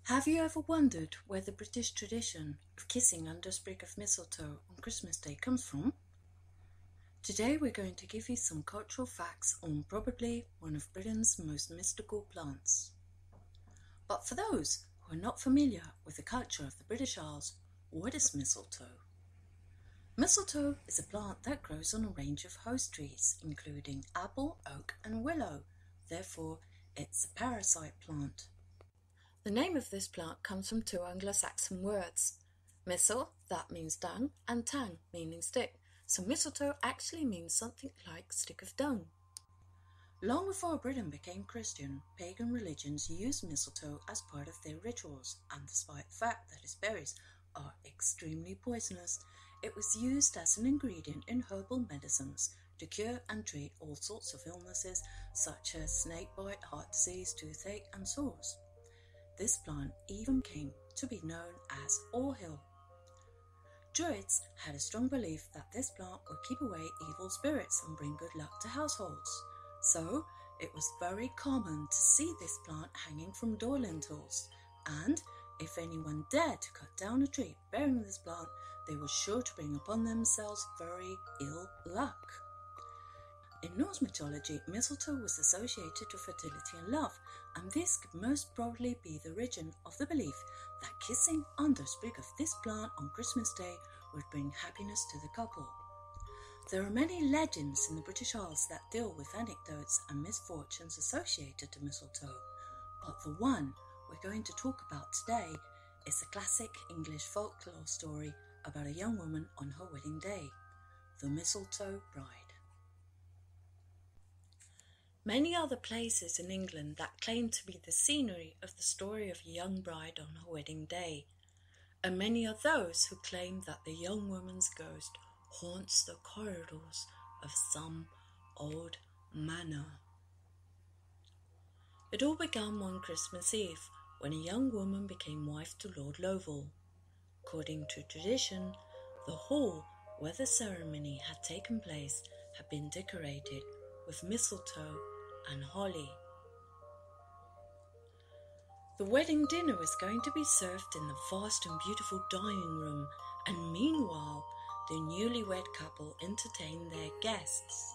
Have you ever wondered where the British tradition of kissing under a sprig of mistletoe on Christmas Day comes from? Today we're going to give you some cultural facts on probably one of Britain's most mystical plants. But for those who are not familiar with the culture of the British Isles, what is mistletoe? Mistletoe is a plant that grows on a range of host trees, including apple, oak and willow. Therefore, it's a parasite plant. The name of this plant comes from two Anglo-Saxon words, mistle, that means dung, and tang, meaning stick, so mistletoe actually means something like stick of dung. Long before Britain became Christian, pagan religions used mistletoe as part of their rituals, and despite the fact that its berries are extremely poisonous, it was used as an ingredient in herbal medicines to cure and treat all sorts of illnesses such as snakebite, heart disease, toothache, and sores. This plant even came to be known as Orhill. Druids had a strong belief that this plant would keep away evil spirits and bring good luck to households. So, it was very common to see this plant hanging from door lintels, and if anyone dared to cut down a tree bearing this plant, they were sure to bring upon themselves very ill luck. In Norse mythology, mistletoe was associated with fertility and love, and this could most probably be the origin of the belief that kissing under a sprig of this plant on Christmas Day would bring happiness to the couple. There are many legends in the British Isles that deal with anecdotes and misfortunes associated to mistletoe, but the one we're going to talk about today is a classic English folklore story about a young woman on her wedding day, the Mistletoe Bride. Many other places in England that claim to be the scenery of the story of a young bride on her wedding day, and many are those who claim that the young woman's ghost haunts the corridors of some old manor. It all began one Christmas Eve when a young woman became wife to Lord Lovell. According to tradition, the hall where the ceremony had taken place had been decorated with mistletoe and holly. The wedding dinner was going to be served in the vast and beautiful dining room, and meanwhile the newlywed couple entertained their guests.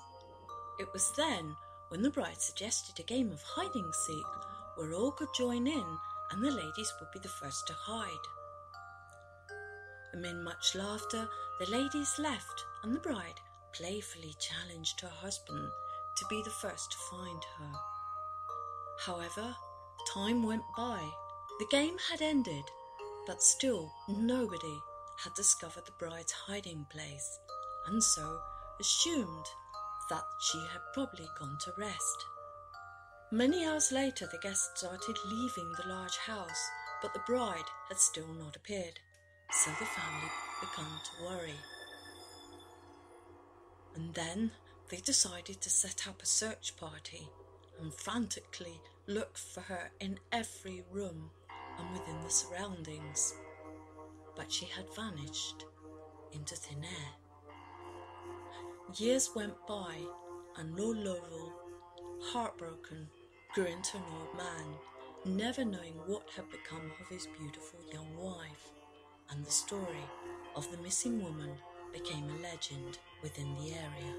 It was then when the bride suggested a game of hide and seek where all could join in and the ladies would be the first to hide. Amid much laughter, the ladies left and the bride playfully challenged her husband to be the first to find her. However, time went by. The game had ended, but still nobody had discovered the bride's hiding place, and so assumed that she had probably gone to rest. Many hours later, the guests started leaving the large house, but the bride had still not appeared, so the family began to worry. And then they decided to set up a search party and frantically look for her in every room and within the surroundings. But she had vanished into thin air. Years went by and Lord Lovell, heartbroken, grew into an old man, never knowing what had become of his beautiful young wife, and the story of the missing woman became a legend within the area.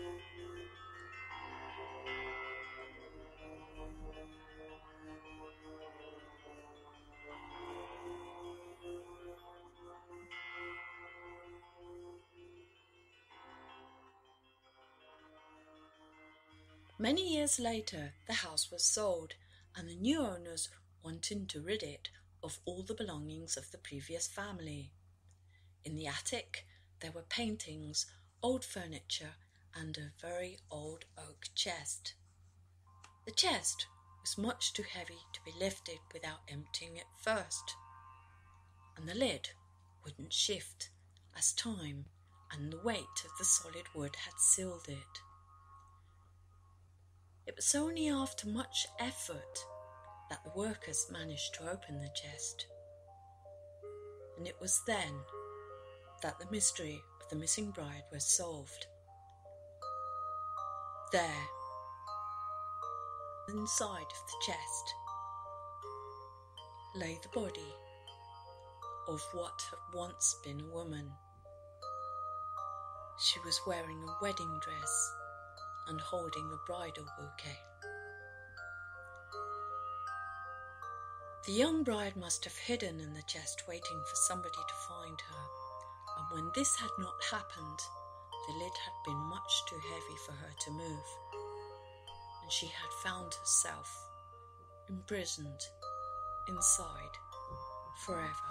Many years later, the house was sold, and the new owners wanted to rid it of all the belongings of the previous family. In the attic, there were paintings, old furniture, and a very old oak chest. The chest was much too heavy to be lifted without emptying it first, and the lid wouldn't shift as time and the weight of the solid wood had sealed it. It was only after much effort that the workers managed to open the chest, and it was then that the mystery of the missing bride was solved. There, inside of the chest, lay the body of what had once been a woman. She was wearing a wedding dress and holding a bridal bouquet. The young bride must have hidden in the chest, waiting for somebody to find her, and when this had not happened, the lid had been much too heavy for her to move, and she had found herself imprisoned inside forever.